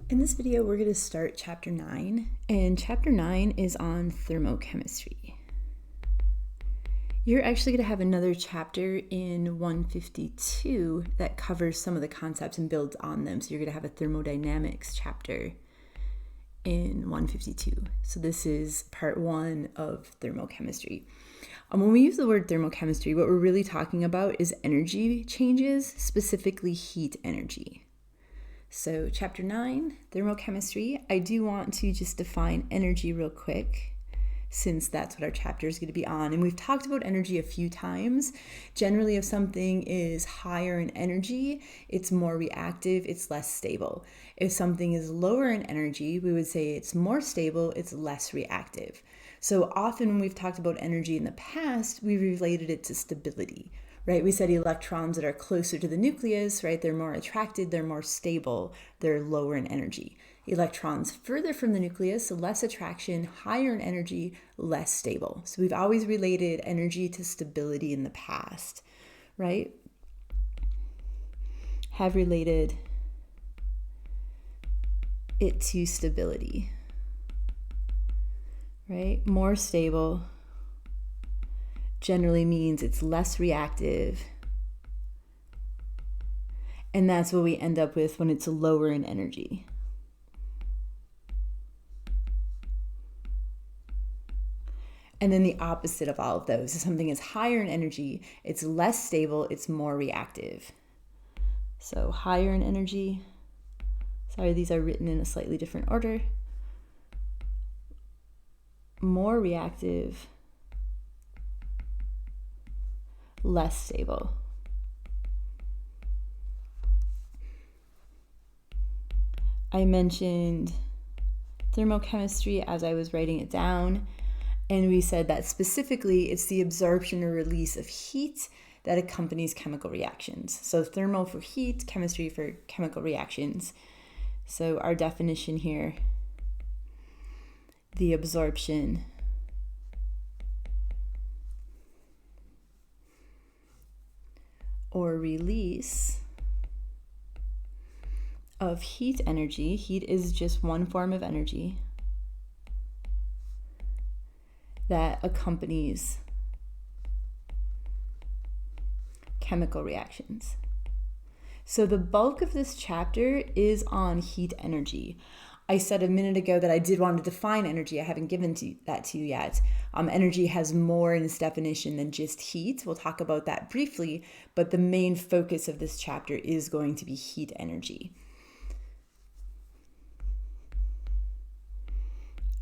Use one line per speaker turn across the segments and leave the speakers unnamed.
In this video, we're going to start Chapter 9, and Chapter 9 is on thermochemistry. You're actually going to have another chapter in 152 that covers some of the concepts and builds on them. So you're going to have a thermodynamics chapter in 152. So this is part 1 of thermochemistry. When we use the word thermochemistry, what we're really talking about is energy changes, specifically heat energy. So Chapter 9, thermochemistry, I do want to just define energy real quick, since that's what our chapter is going to be on. And we've talked about energy a few times. Generally, if something is higher in energy, it's more reactive, it's less stable. If something is lower in energy, we would say it's more stable, it's less reactive. So often when we've talked about energy in the past, we related it to stability. Right, we said electrons that are closer to the nucleus, right, they're more attracted, they're more stable, they're lower in energy. Electrons further from the nucleus, less attraction, higher in energy, less stable. So we've always related energy to stability in the past, right? Have related it to stability, right? More stable generally means it's less reactive, and that's what we end up with when it's lower in energy. And then the opposite of all of those is something is higher in energy, it's less stable, it's more reactive. So higher in energy, sorry, these are written in a slightly different order. More reactive, less stable. I mentioned thermochemistry as I was writing it down, and we said that specifically it's the absorption or release of heat that accompanies chemical reactions. So thermo for heat, chemistry for chemical reactions. So our definition here, the absorption or release of heat energy. Heat is just one form of energy that accompanies chemical reactions. So the bulk of this chapter is on heat energy. I said a minute ago that I did want to define energy. I haven't given that to you yet. Energy has more in its definition than just heat. We'll talk about that briefly, but the main focus of this chapter is going to be heat energy.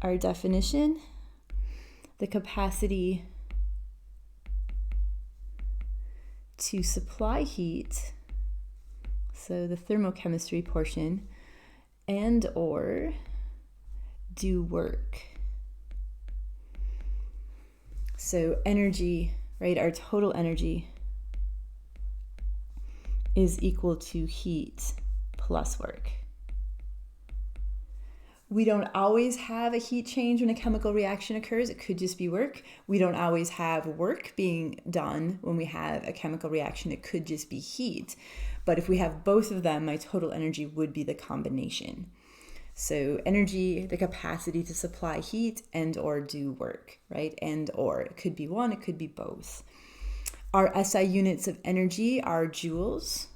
Our definition, the capacity to supply heat, so the thermochemistry portion, and or do work. So energy, right, our total energy is equal to heat plus work. We don't always have a heat change when a chemical reaction occurs. It could just be work. We don't always have work being done when we have a chemical reaction. It could just be heat. But if we have both of them, my total energy would be the combination. So energy, the capacity to supply heat and or do work, right? And or, it could be one, it could be both. Our SI units of energy are joules.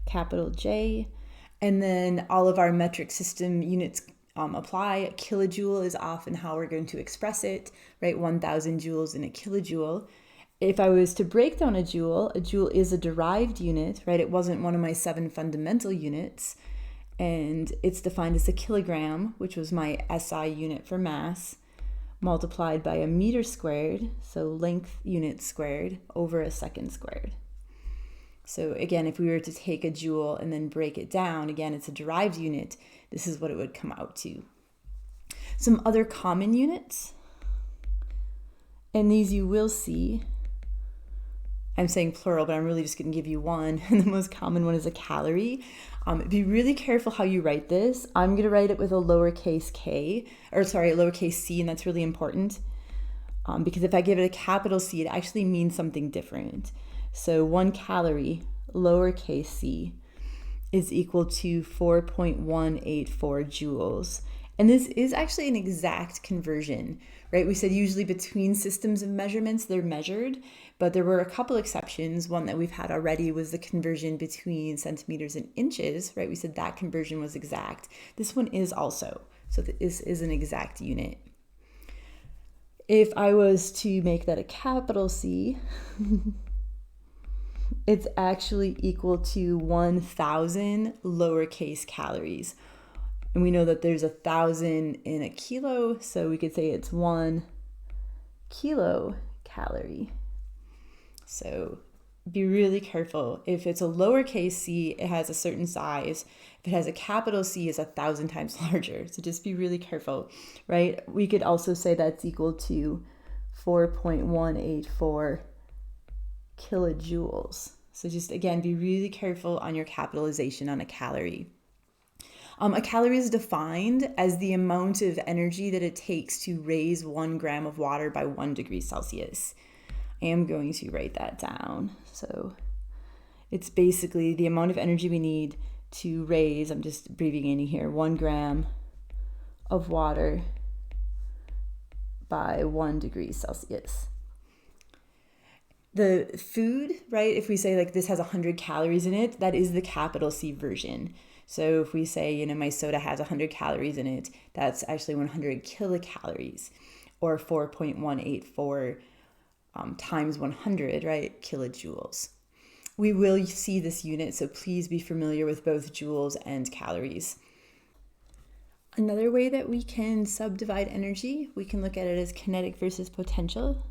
Capital J. And then all of our metric system units apply. A kilojoule is often how we're going to express it, right? 1,000 joules in a kilojoule. If I was to break down a joule is a derived unit, right? It wasn't one of my 7 fundamental units, and it's defined as a kilogram, which was my SI unit for mass, multiplied by a meter squared, so length unit squared, over a second squared. So again, if we were to take a joule and then break it down, again, it's a derived unit, this is what it would come out to. Some other common units, and these you will see, I'm saying plural, but I'm really just going to give you one, and the most common one is a calorie. Be really careful how you write this. I'm going to write it with a lowercase c, and that's really important. Because if I give it a capital C, it actually means something different. So 1 calorie, lowercase c, is equal to 4.184 joules. And this is actually an exact conversion, right? We said usually between systems of measurements, they're measured, but there were a couple exceptions. One that we've had already was the conversion between centimeters and inches, right? We said that conversion was exact. This one is also. So this is an exact unit. If I was to make that a capital C, it's actually equal to 1,000 lowercase calories. And we know that there's 1,000 in a kilo, so we could say it's 1 kilocalorie. So be really careful. If it's a lowercase c, it has a certain size. If it has a capital C, it's 1,000 times larger. So just be really careful, right? We could also say that's equal to 4.184 kilojoules. So just again, be really careful on your capitalization on a calorie. A calorie is defined as the amount of energy that it takes to raise 1 gram of water by 1 degree Celsius. I am going to write that down. So it's basically the amount of energy we need to raise, I'm just abbreviating here, 1 gram of water by 1 degree Celsius. The food, right, if we say like this has 100 calories in it, that is the capital C version. So if we say, my soda has 100 calories in it, that's actually 100 kilocalories, or 4.184 times 100, right, kilojoules. We will see this unit, so please be familiar with both joules and calories. Another way that we can subdivide energy, we can look at it as kinetic versus potential.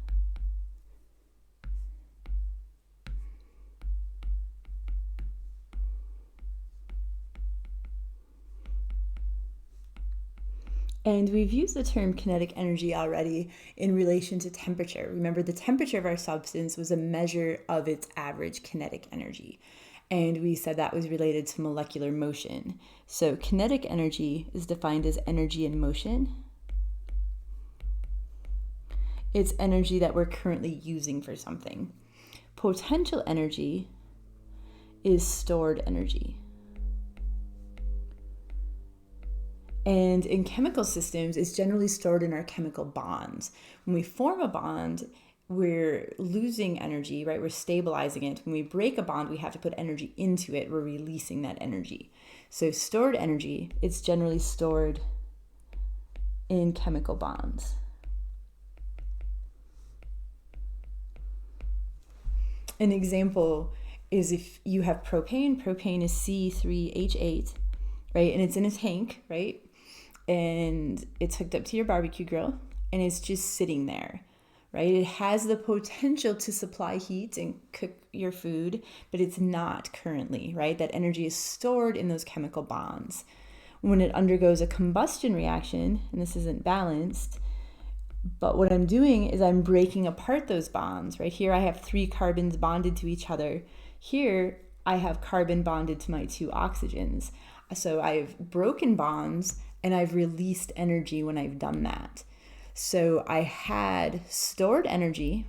And we've used the term kinetic energy already in relation to temperature. Remember, the temperature of our substance was a measure of its average kinetic energy. And we said that was related to molecular motion. So kinetic energy is defined as energy in motion. It's energy that we're currently using for something. Potential energy is stored energy. And in chemical systems, it's generally stored in our chemical bonds. When we form a bond, we're losing energy, right? We're stabilizing it. When we break a bond, we have to put energy into it. We're releasing that energy. So stored energy, it's generally stored in chemical bonds. An example is if you have propane. Propane is C3H8, right? And it's in a tank, right? And it's hooked up to your barbecue grill, and it's just sitting there, right? It has the potential to supply heat and cook your food, but it's not currently, right? That energy is stored in those chemical bonds. When it undergoes a combustion reaction, and this isn't balanced, but what I'm doing is I'm breaking apart those bonds, right? Here I have 3 carbons bonded to each other. Here I have carbon bonded to my 2 oxygens. So I've broken bonds and I've released energy when I've done that. So I had stored energy,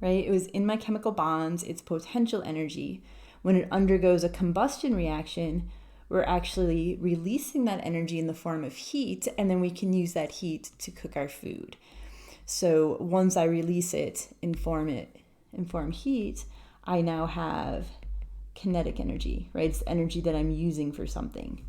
right? It was in my chemical bonds, it's potential energy. When it undergoes a combustion reaction, we're actually releasing that energy in the form of heat, and then we can use that heat to cook our food. So once I release it and form heat, I now have kinetic energy, right? It's energy that I'm using for something.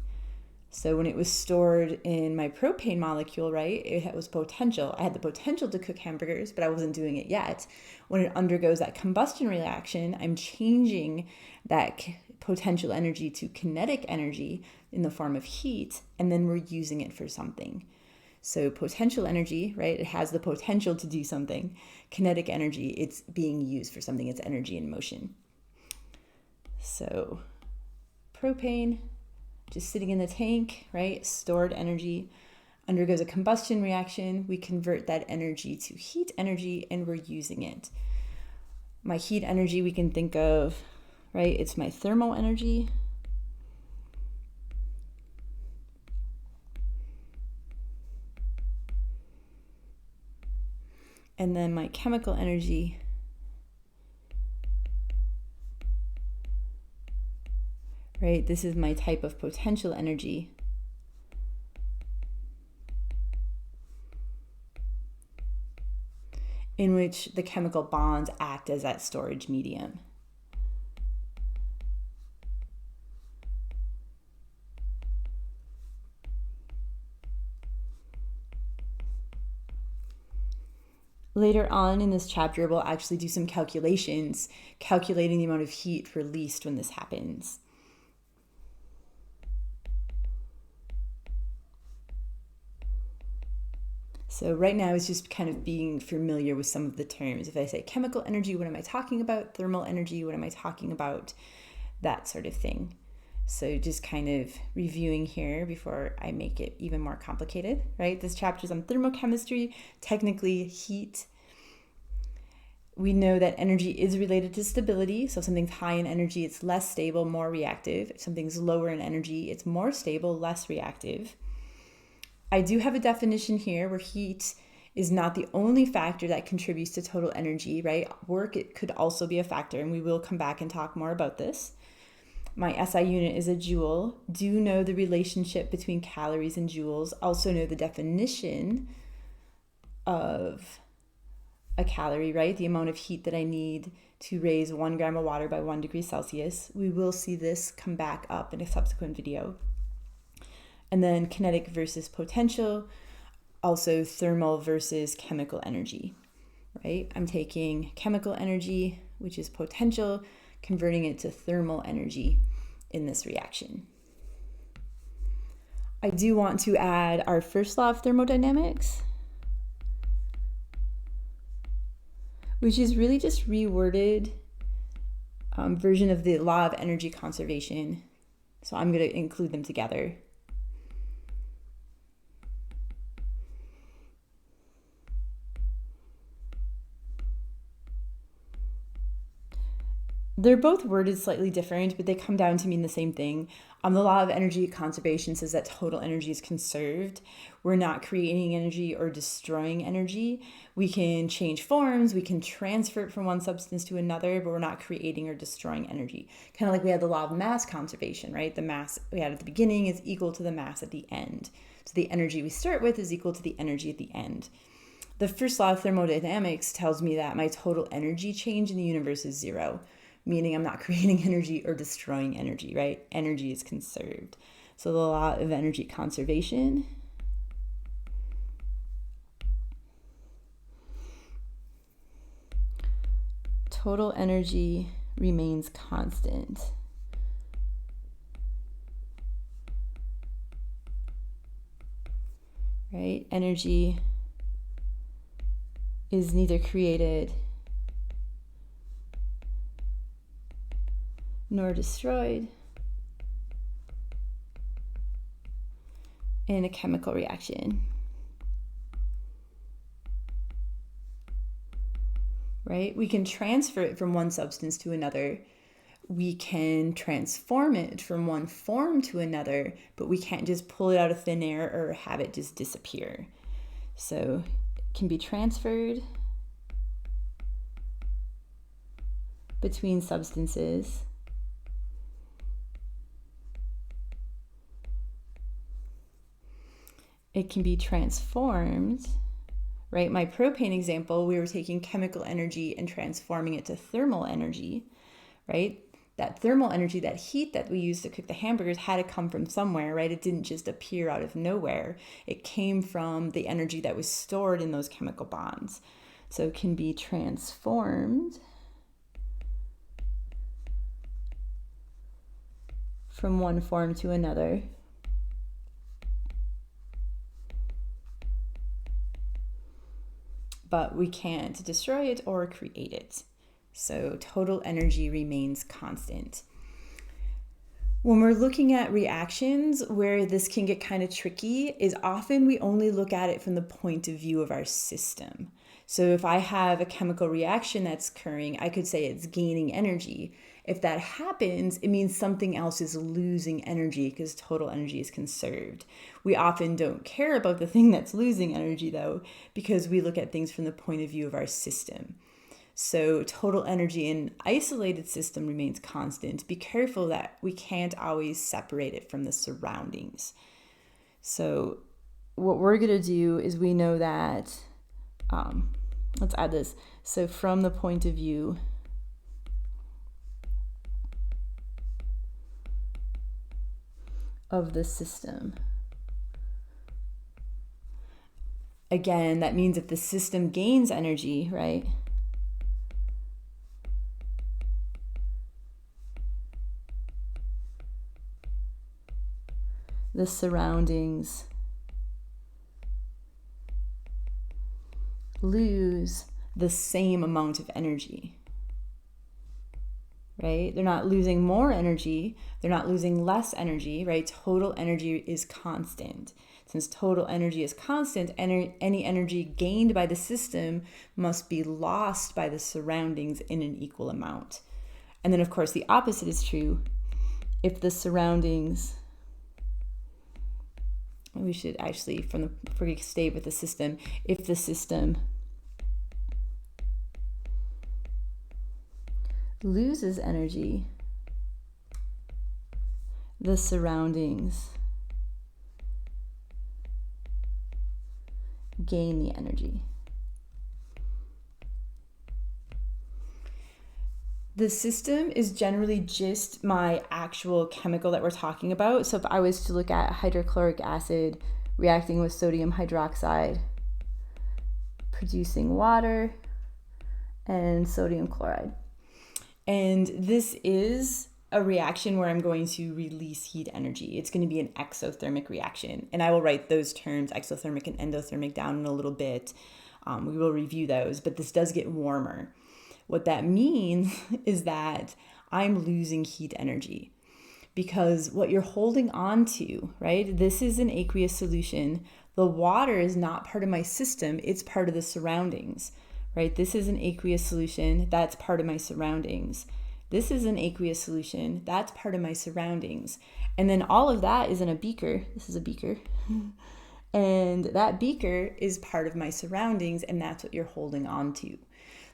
So when it was stored in my propane molecule, right, it was potential. I had the potential to cook hamburgers, but I wasn't doing it yet. When it undergoes that combustion reaction, I'm changing that potential energy to kinetic energy in the form of heat, and then we're using it for something. So potential energy, right, it has the potential to do something. Kinetic energy, it's being used for something. It's energy in motion. So propane, just sitting in the tank, right? Stored energy, undergoes a combustion reaction. We convert that energy to heat energy, and we're using it. My heat energy we can think of, right? It's my thermal energy. And then my chemical energy right? This is my type of potential energy. In which the chemical bonds act as that storage medium. Later on in this chapter, we'll actually do some calculations, calculating the amount of heat released when this happens. So right now it's just kind of being familiar with some of the terms. If I say chemical energy, what am I talking about? Thermal energy, what am I talking about? That sort of thing. So just kind of reviewing here before I make it even more complicated, right? This chapter is on thermochemistry, technically heat. We know that energy is related to stability. So if something's high in energy, it's less stable, more reactive. If something's lower in energy, it's more stable, less reactive. I do have a definition here where heat is not the only factor that contributes to total energy, right? Work, it could also be a factor, and we will come back and talk more about this. My SI unit is a joule. Do know the relationship between calories and joules. Also know the definition of a calorie, right? The amount of heat that I need to raise 1 gram of water by 1 degree Celsius. We will see this come back up in a subsequent video. And then kinetic versus potential, also thermal versus chemical energy, right? I'm taking chemical energy, which is potential, converting it to thermal energy in this reaction. I do want to add our first law of thermodynamics, which is really just reworded version of the law of energy conservation. So I'm going to include them together. They're both worded slightly different, but they come down to mean the same thing. The law of energy conservation says that total energy is conserved. We're not creating energy or destroying energy. We can change forms, we can transfer it from one substance to another, but we're not creating or destroying energy. Kind of like we had the law of mass conservation, right? The mass we had at the beginning is equal to the mass at the end. So the energy we start with is equal to the energy at the end. The first law of thermodynamics tells me that my total energy change in the universe is 0. Meaning I'm not creating energy or destroying energy, right? Energy is conserved. So the law of energy conservation total energy remains constant. Right? Energy is neither created nor destroyed in a chemical reaction. Right? We can transfer it from one substance to another. We can transform it from one form to another, but we can't just pull it out of thin air or have it just disappear. So it can be transferred between substances. It can be transformed, right? My propane example, we were taking chemical energy and transforming it to thermal energy, right? That thermal energy, that heat that we used to cook the hamburgers had to come from somewhere, right? It didn't just appear out of nowhere. It came from the energy that was stored in those chemical bonds. So it can be transformed from one form to another. But we can't destroy it or create it. So total energy remains constant. When we're looking at reactions, where this can get kind of tricky is often we only look at it from the point of view of our system. So if I have a chemical reaction that's occurring, I could say it's gaining energy. If that happens, it means something else is losing energy because total energy is conserved. We often don't care about the thing that's losing energy though, because we look at things from the point of view of our system. So total energy in isolated system remains constant. Be careful that we can't always separate it from the surroundings. So what we're going to do is we know that, let's add this. So from the point of view of the system, again, that means if the system gains energy, right? The surroundings lose the same amount of energy, right? They're not losing more energy. They're not losing less energy, right? Total energy is constant. Since total energy is constant, any energy gained by the system must be lost by the surroundings in an equal amount. And then, of course, the opposite is true. If the surroundings, we should actually, if we stay with the system, if the system loses energy, the surroundings gain the energy. The system is generally just my actual chemical that we're talking about. So if I was to look at hydrochloric acid reacting with sodium hydroxide, producing water and sodium chloride. And this is a reaction where I'm going to release heat energy. It's going to be an exothermic reaction. And I will write those terms, exothermic and endothermic, down in a little bit. We will review those, but this does get warmer. What that means is that I'm losing heat energy because what you're holding on to, right? This is an aqueous solution. The water is not part of my system. It's part of the surroundings, right? This is an aqueous solution. That's part of my surroundings. This is an aqueous solution. That's part of my surroundings. And then all of that is in a beaker. This is a beaker. And that beaker is part of my surroundings, and that's what you're holding on to.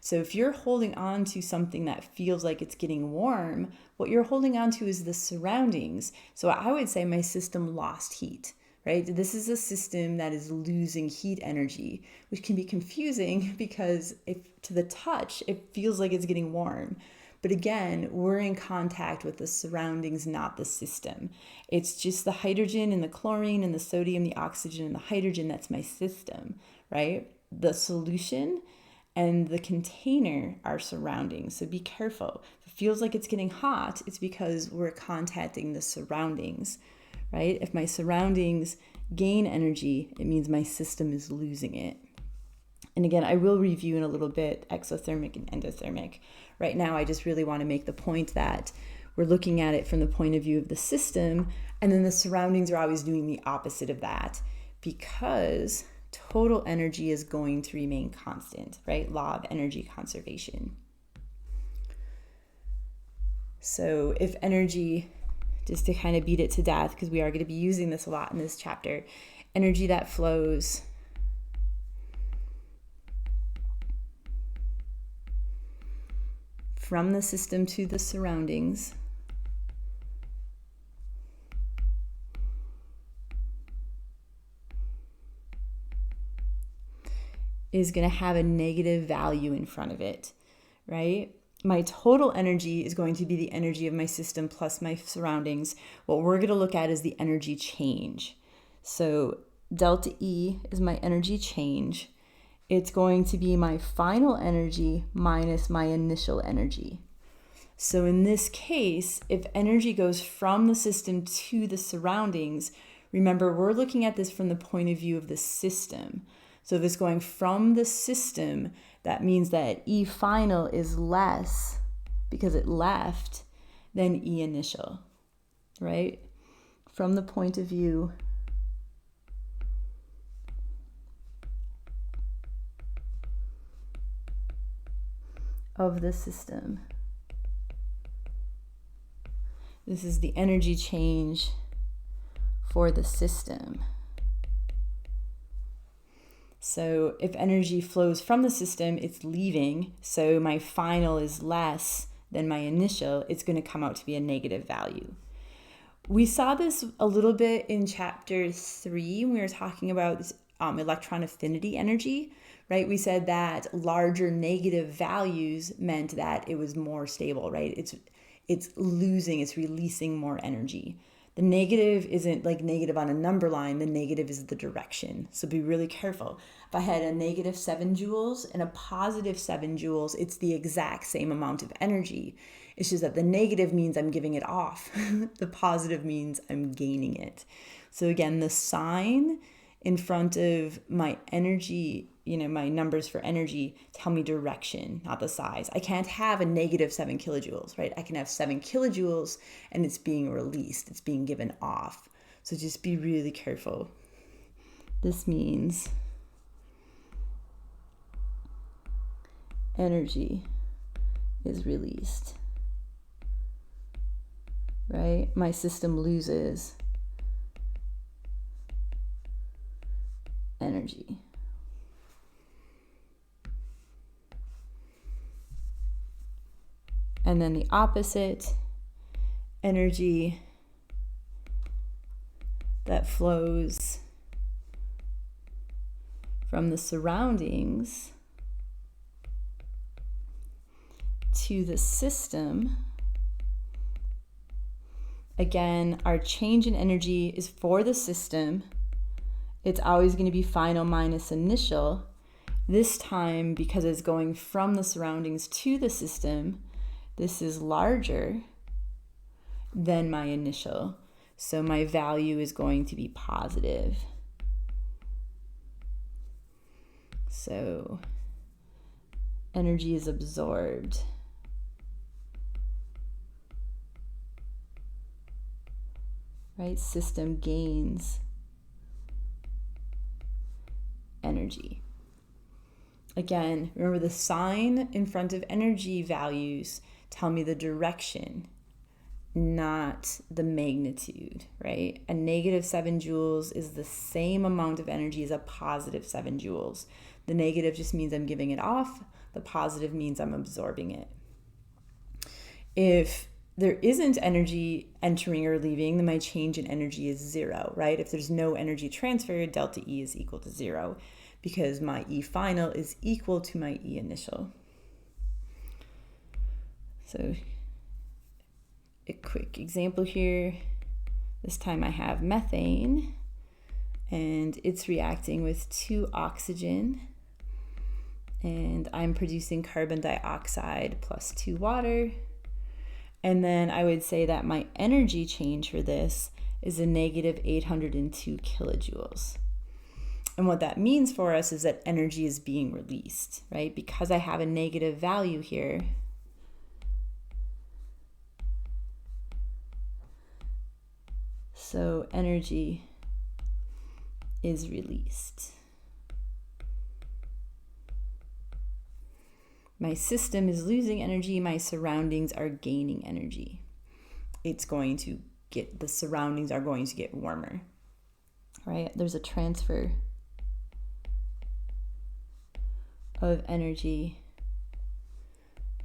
So if you're holding on to something that feels like it's getting warm, what you're holding on to is the surroundings. So I would say my system lost heat, right? This is a system that is losing heat energy, which can be confusing because if to the touch, it feels like it's getting warm. But again, we're in contact with the surroundings, not the system. It's just the hydrogen and the chlorine and the sodium, the oxygen and the hydrogen, that's my system, right? The solution and the container are surroundings. So be careful. If it feels like it's getting hot, it's because we're contacting the surroundings, right? If my surroundings gain energy, it means my system is losing it. And again, I will review in a little bit exothermic and endothermic. Right now, I just really want to make the point that we're looking at it from the point of view of the system, and then the surroundings are always doing the opposite of that because total energy is going to remain constant, right? Law of energy conservation. So if energy, just to kind of beat it to death, because we are going to be using this a lot in this chapter, energy that flows from the system to the surroundings is going to have a negative value in front of it, right? My total energy is going to be the energy of my system plus my surroundings. What we're going to look at is the energy change. So delta E is my energy change. It's going to be my final energy minus my initial energy. So in this case, if energy goes from the system to the surroundings, remember, we're looking at this from the point of view of the system. So if it's going from the system, that means that E final is less because it left than E initial, right? From the point of view of the system, This is the energy change for the system. So if energy flows from the system, it's leaving. So my final is less than my initial. It's going to come out to be a negative value. We saw this a little bit in chapter 3 when we were talking about electron affinity energy, right? We said that larger negative values meant that it was more stable, right? It's releasing more energy. The negative isn't like negative on a number line. The negative is the direction. So be really careful. If I had a negative 7 joules and a positive 7 joules, it's the exact same amount of energy. It's just that the negative means I'm giving it off. The positive means I'm gaining it. So again, the sign in front of my energy, my numbers for energy tell me direction, not the size. I can't have a negative 7 kilojoules, right? I can have 7 kilojoules and it's being released. It's being given off. So just be really careful. This means energy is released, right? My system loses energy. And then the opposite, energy that flows from the surroundings to the system. Again, our change in energy is for the system. It's always going to be final minus initial. This time, because it's going from the surroundings to the system, this is larger than my initial. So my value is going to be positive. So energy is absorbed. Right? System gains energy. Again, remember the sign in front of energy values tell me the direction, not the magnitude, right? A negative 7 joules is the same amount of energy as a positive 7 joules. The negative just means I'm giving it off. The positive means I'm absorbing it. If there isn't energy entering or leaving, then my change in energy is 0, right? If there's no energy transfer, delta E is equal to 0 because my E final is equal to my E initial. So a quick example here. This time I have methane and it's reacting with 2 oxygen and I'm producing carbon dioxide plus 2 water. And then I would say that my energy change for this is a negative 802 kilojoules. And what that means for us is that energy is being released, right? Because I have a negative value here, so energy is released. My system is losing energy, my surroundings are gaining energy. The surroundings are going to get warmer, right? There's a transfer of energy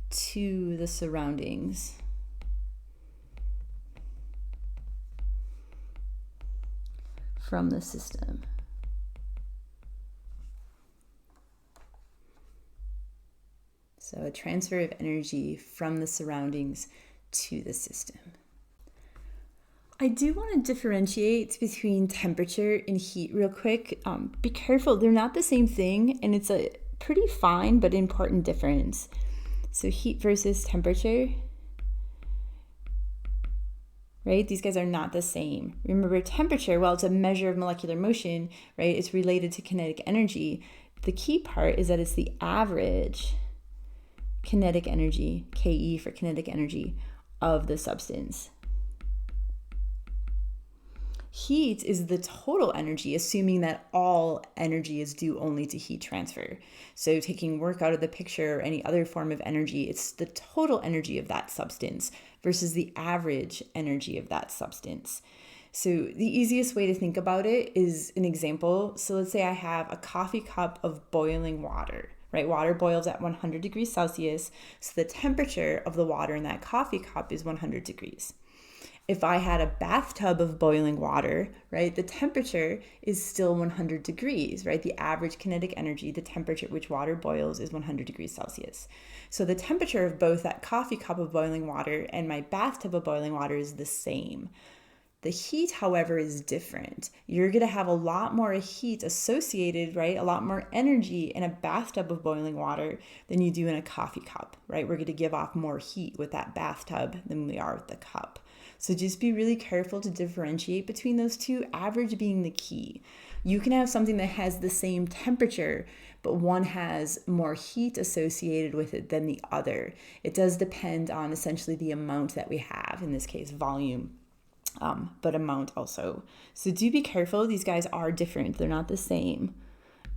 to the surroundings. From the system. So a transfer of energy from the surroundings to the system. I do want to differentiate between temperature and heat real quick. Be careful, they're not the same thing, and it's a pretty fine but important difference. So heat versus temperature, right? These guys are not the same. Remember, temperature, well, it's a measure of molecular motion, right? It's related to kinetic energy. The key part is that it's the average kinetic energy, Ke for kinetic energy, of the substance. Heat is the total energy, assuming that all energy is due only to heat transfer. So taking work out of the picture or any other form of energy, it's the total energy of that substance versus the average energy of that substance. So the easiest way to think about it is an example. So let's say I have a coffee cup of boiling water, right? Water boils at 100 degrees Celsius. So the temperature of the water in that coffee cup is 100 degrees. If I had a bathtub of boiling water, right, the temperature is still 100 degrees, right? The average kinetic energy, the temperature at which water boils, is 100 degrees Celsius. So the temperature of both that coffee cup of boiling water and my bathtub of boiling water is the same. The heat, however, is different. You're going to have a lot more heat associated, right? A lot more energy in a bathtub of boiling water than you do in a coffee cup, right? We're going to give off more heat with that bathtub than we are with the cup. So just be really careful to differentiate between those two, average being the key. You can have something that has the same temperature, but one has more heat associated with it than the other. It does depend on essentially the amount that we have, in this case, volume. But amount also. So do be careful. These guys are different. They're not the same.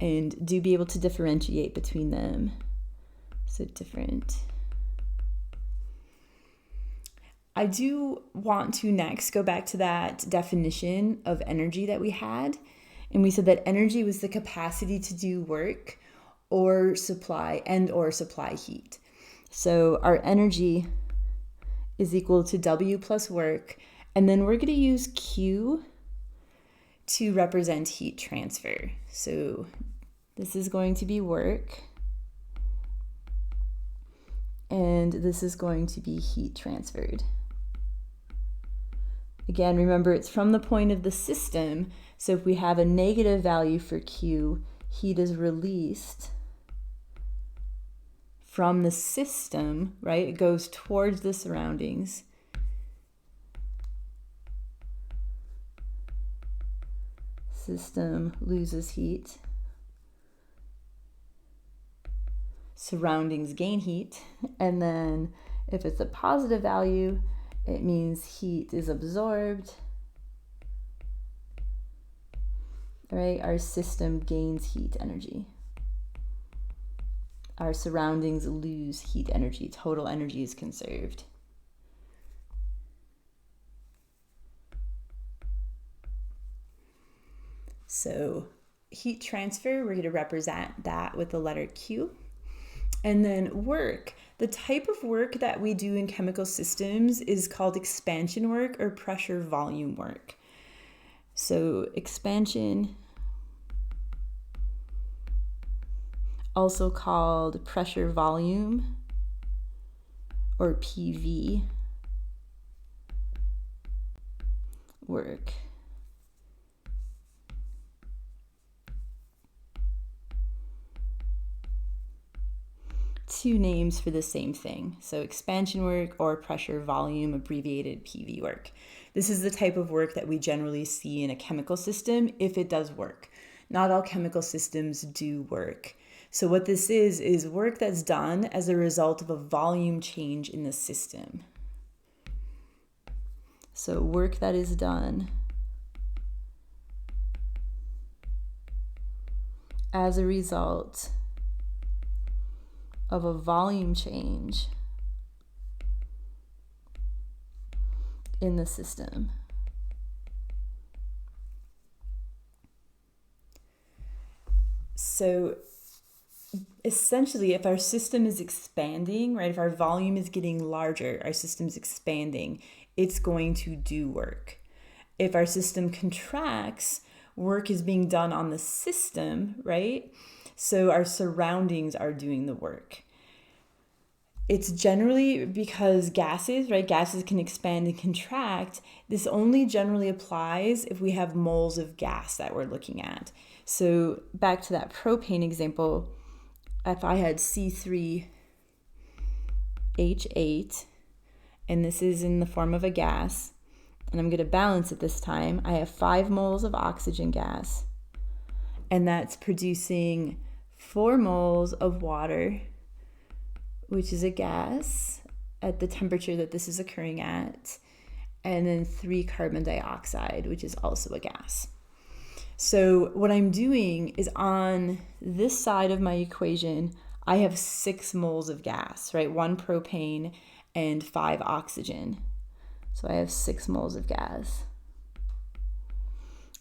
And do be able to differentiate between them. So different. I do want to next go back to that definition of energy that we had. And we said that energy was the capacity to do work or supply heat. So our energy is equal to W plus work. And then we're going to use Q to represent heat transfer. So this is going to be work. And this is going to be heat transferred. Again, remember, it's from the point of the system. So if we have a negative value for Q, heat is released from the system, right? It goes towards the surroundings. System loses heat. Surroundings gain heat. And then if it's a positive value, it means heat is absorbed. Right? Our system gains heat energy. Our surroundings lose heat energy. Total energy is conserved. So heat transfer, we're going to represent that with the letter Q. And then work. The type of work that we do in chemical systems is called expansion work or pressure volume work. So expansion, also called pressure volume or PV work. Two names for the same thing. So expansion work or pressure volume, abbreviated PV work. This is the type of work that we generally see in a chemical system if it does work. Not all chemical systems do work. So what this is work that's done as a result of a volume change in the system. So work that is done as a result of a volume change in the system. So essentially, if our system is expanding, right, if our volume is getting larger, our system's expanding, it's going to do work. If our system contracts, work is being done on the system, right? So our surroundings are doing the work. It's generally because gases, right? Gases can expand and contract. This only generally applies if we have moles of gas that we're looking at. So back to that propane example, if I had C3H8, and this is in the form of a gas, and I'm going to balance it this time, I have 5 moles of oxygen gas, and that's producing 4 moles of water, which is a gas at the temperature that this is occurring at. and then 3 carbon dioxide, which is also a gas. So what I'm doing is on this side of my equation, I have 6 moles of gas, right? 1 propane and 5 oxygen. So I have 6 moles of gas.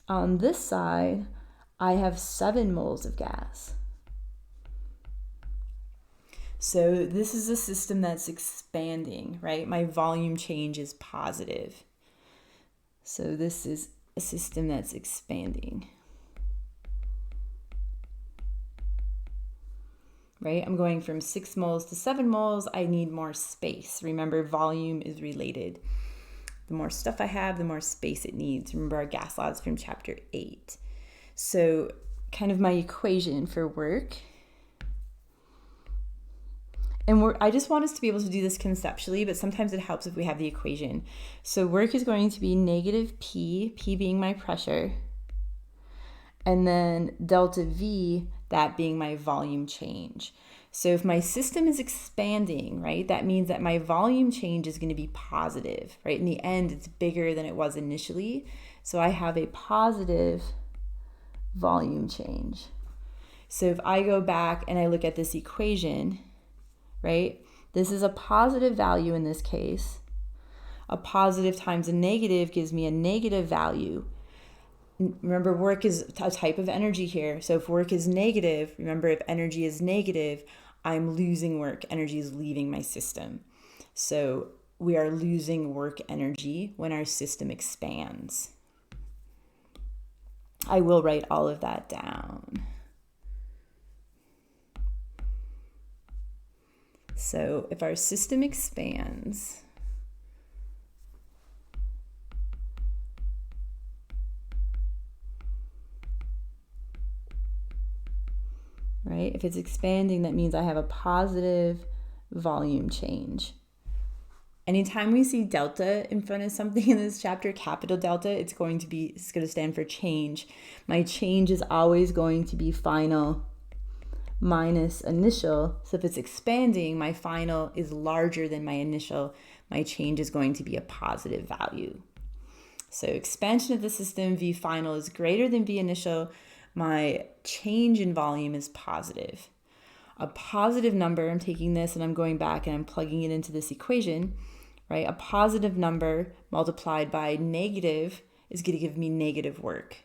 On this side, I have 7 moles of gas. So this is a system that's expanding, right? My volume change is positive. So this is a system that's expanding. Right? I'm going from 6 moles to 7 moles. I need more space. Remember, volume is related. The more stuff I have, the more space it needs. Remember our gas laws from chapter 8. So kind of my equation for work. And I just want us to be able to do this conceptually, but sometimes it helps if we have the equation. So work is going to be negative P, P being my pressure, and then delta V, that being my volume change. So if my system is expanding, right, that means that my volume change is going to be positive, right? In the end, it's bigger than it was initially. So I have a positive volume change. So if I go back and I look at this equation, right, this is a positive value in this case. A positive times a negative gives me a negative value. Remember, work is a type of energy here. So if work is negative, remember, if energy is negative, I'm losing work. Energy is leaving my system. So we are losing work energy when our system expands. I will write all of that down. So if our system expands, right? If it's expanding, that means I have a positive volume change. Anytime we see delta in front of something in this chapter, capital delta, it's going to stand for change. My change is always going to be final minus initial. So if it's expanding, my final is larger than my initial. My change is going to be a positive value. So expansion of the system, V final is greater than V initial. My change in volume is positive. A positive number, I'm taking this and I'm going back and I'm plugging it into this equation, right? A positive number multiplied by negative is going to give me negative work.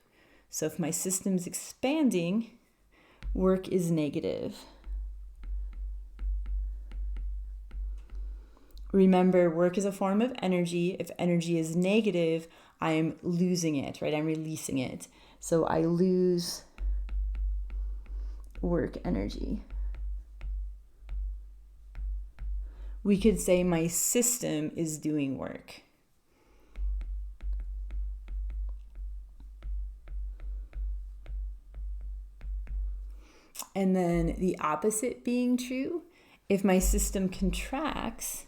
So if my system's expanding, work is negative. Remember, work is a form of energy. If energy is negative, I'm losing it, right? I'm releasing it. So I lose work energy. We could say my system is doing work. And then the opposite being true, if my system contracts,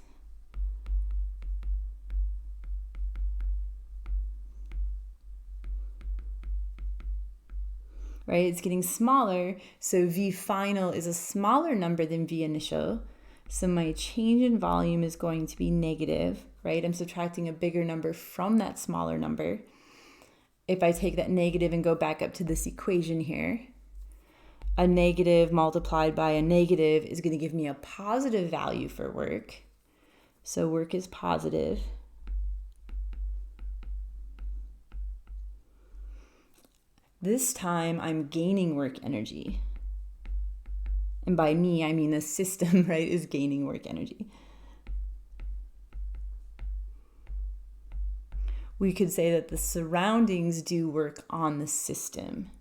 right, it's getting smaller, so V final is a smaller number than V initial, so my change in volume is going to be negative, right? I'm subtracting a bigger number from that smaller number. If I take that negative and go back up to this equation here, a negative multiplied by a negative is going to give me a positive value for work. So work is positive. This time I'm gaining work energy. And by me, I mean the system, right, is gaining work energy. We could say that the surroundings do work on the system.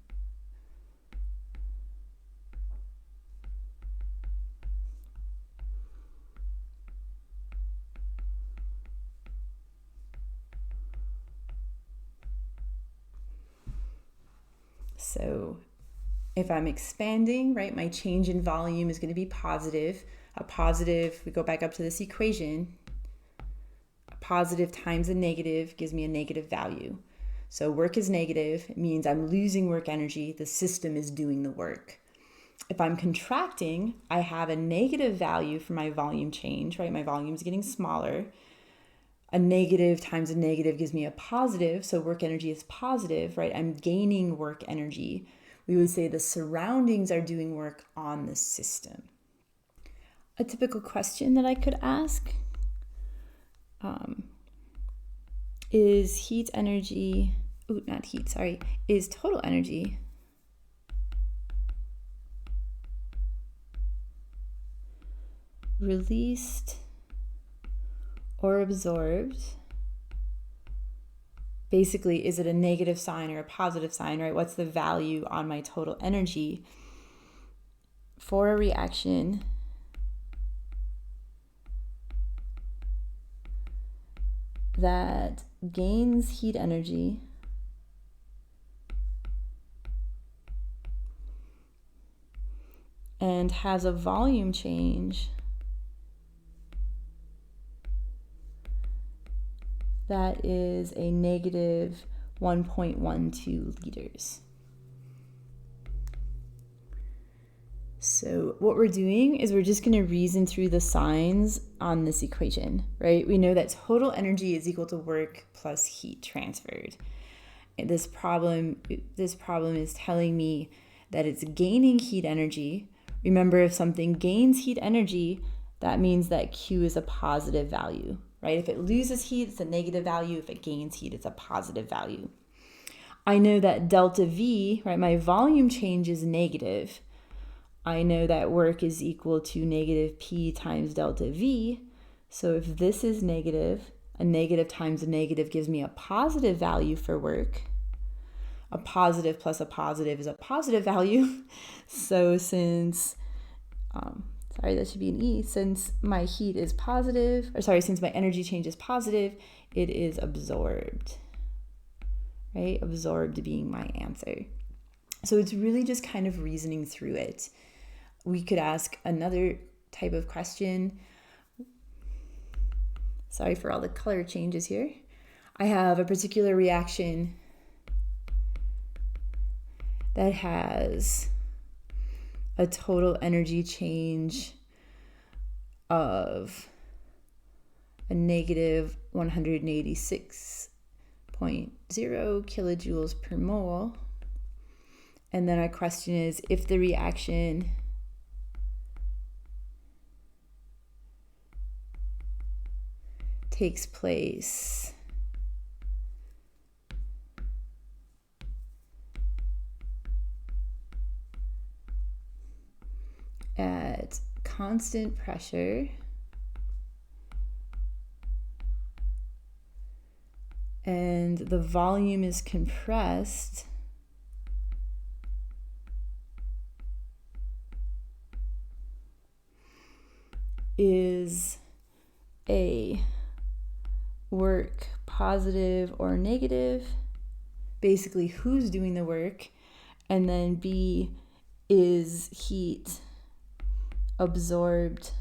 So if I'm expanding, right, my change in volume is going to be positive. A positive, we go back up to this equation, a positive times a negative gives me a negative value. So work is negative, it means I'm losing work energy, the system is doing the work. If I'm contracting, I have a negative value for my volume change, right? My volume is getting smaller. a negative times a negative gives me a positive, so work energy is positive, right? I'm gaining work energy. We would say the surroundings are doing work on the system. A typical question that I could ask is is total energy released or absorbed? Basically, is it a negative sign or a positive sign, right? What's the value on my total energy for a reaction that gains heat energy and has a volume change that is a negative 1.12 liters. So what we're doing is we're just going to reason through the signs on this equation, right? We know that total energy is equal to work plus heat transferred. And this problem is telling me that it's gaining heat energy. Remember, if something gains heat energy, that means that Q is a positive value, right? If it loses heat, it's a negative value. If it gains heat, it's a positive value. I know that delta V, right, my volume change is negative. I know that work is equal to negative P times delta V. So if this is negative, a negative times a negative gives me a positive value for work. A positive plus a positive is a positive value. So since, that should be an E. Since my heat is positive, since my energy change is positive, it is absorbed, right? Absorbed being my answer. So it's really just kind of reasoning through it. We could ask another type of question. Sorry for all the color changes here. I have a particular reaction that has a total energy change of a negative 186.0 kilojoules per mole. And then our question is, if the reaction takes place at constant pressure and the volume is compressed, is A, work positive or negative? Basically, who's doing the work? And then B, is heat absorbed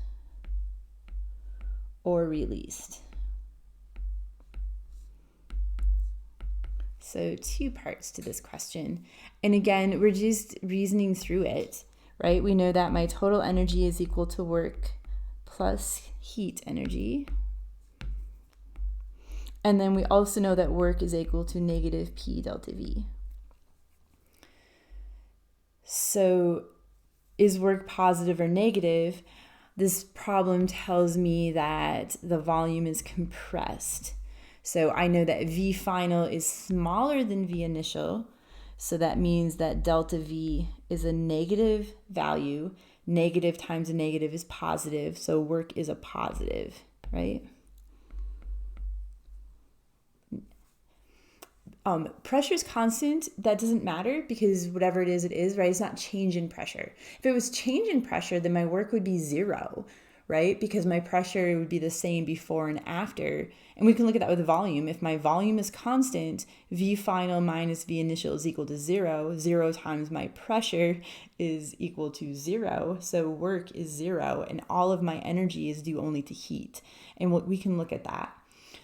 or released? So 2 parts to this question. And again, we're just reasoning through it, right? We know that my total energy is equal to work plus heat energy. And then we also know that work is equal to negative P delta V. So is work positive or negative? This problem tells me that the volume is compressed. So I know that V final is smaller than V initial. So that means that delta V is a negative value. Negative times a negative is positive. So work is a positive, right? Pressure is constant. That doesn't matter because whatever it is, right? It's not change in pressure. If it was change in pressure, then my work would be 0, right? Because my pressure would be the same before and after. And we can look at that with volume. If my volume is constant, V final minus V initial is equal to 0. 0 times my pressure is equal to 0. So work is 0, and all of my energy is due only to heat. And we can look at that.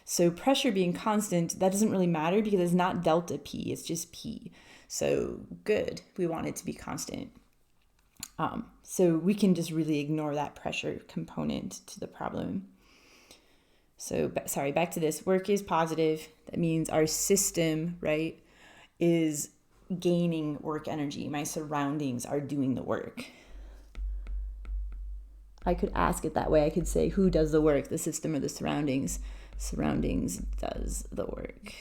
So pressure being constant, that doesn't really matter because it's not delta P, it's just P. So good, we want it to be constant. So we can just really ignore that pressure component to the problem. So, sorry, back to this. Work is positive. That means our system, right, is gaining work energy. My surroundings are doing the work. I could ask it that way. I could say, who does the work, the system or the surroundings? Surroundings does the work.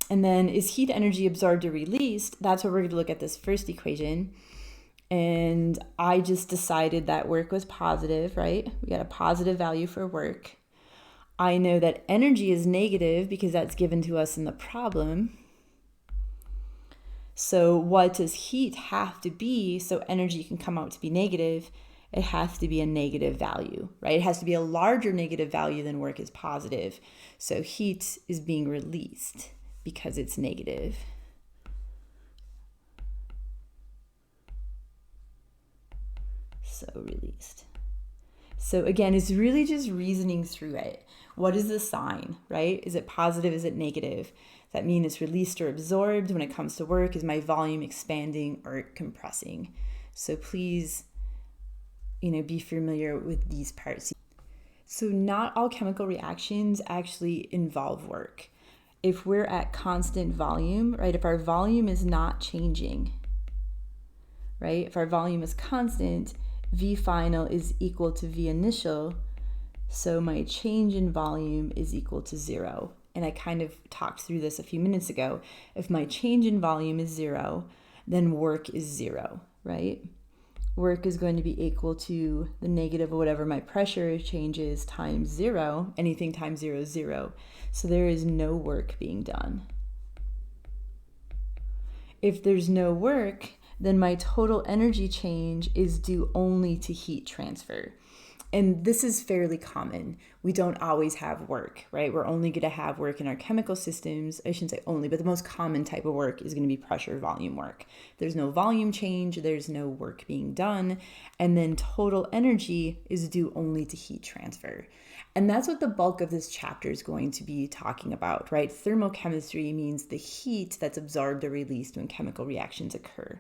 And then is heat energy absorbed or released? That's what we're going to look at this first equation. And I just decided that work was positive, right? We got a positive value for work. I know that energy is negative because that's given to us in the problem. So what does heat have to be so energy can come out to be negative? It has to be a negative value, right? It has to be a larger negative value than work is positive. So heat is being released because it's negative. So released. So again, it's really just reasoning through it. What is the sign, right? Is it positive? Is it negative? Does that mean it's released or absorbed when it comes to work? Is my volume expanding or compressing? So please, be familiar with these parts. So not all chemical reactions actually involve work. If we're at constant volume, right? If our volume is not changing, right? If our volume is constant, V final is equal to V initial. So my change in volume is equal to 0. And I kind of talked through this a few minutes ago. If my change in volume is 0, then work is 0, right? Work is going to be equal to the negative of whatever my pressure changes times 0. Anything times 0 is 0. So there is no work being done. If there's no work, then my total energy change is due only to heat transfer. And this is fairly common. We don't always have work, right? We're only going to have work in our chemical systems. I shouldn't say only, but the most common type of work is going to be pressure volume work. There's no volume change, there's no work being done, and then total energy is due only to heat transfer. And that's what the bulk of this chapter is going to be talking about, right? Thermochemistry means the heat that's absorbed or released when chemical reactions occur.